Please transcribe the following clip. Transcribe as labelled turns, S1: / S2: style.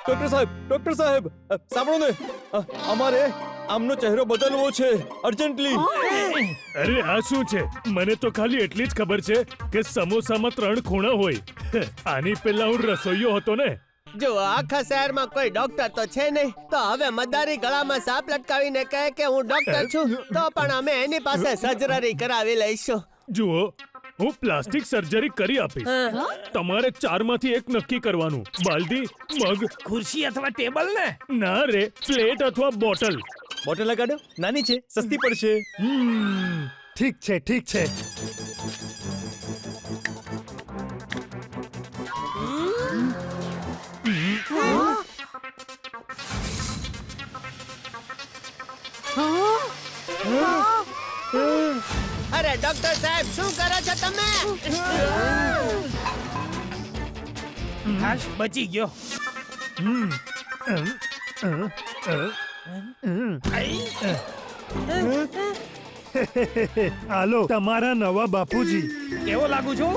S1: Doctor સાહેબ સાંભળો ને અમારે આમનો ચહેરો બદલવો છે અર્જન્ટલી.
S2: અરે આ શું છે? મને તો ખાલી એટલી જ ખબર છે કે સમોસામાં 3 ખૂણા હોય. આની પહેલા હું રસોઈયો હતો ને.
S3: જો આખા શહેરમાં કોઈ ડોક્ટર તો છે નહીં, તો હવે મદારી ગળામાં સાપ લટકાવીને કહે કે હું ડોક્ટર છું, તો પણ અમે એની પાસે સર્જરી કરાવી લઈશું.
S2: જુઓ, હું પ્લાસ્ટિક સર્જરી કરી આપીશ. તમારે 4 માંથી એક નક્કી કરવાનું. બાલદી, મગ,
S4: ખુરશી અથવા ટેબલ ને.
S2: ના રે, પ્લેટ અથવા બોટલ.
S1: બોટલ લગાડો, નાની છે, સસ્તી પડશે.
S5: ઠીક છે ઠીક છે.
S3: અરે ડોક્ટર સાહેબ, શું કરો છો તમે?
S4: હાશ, બચી ગયો.
S5: આલો તમારા નવા બાપુજી.
S4: કેવો લાગુ છું?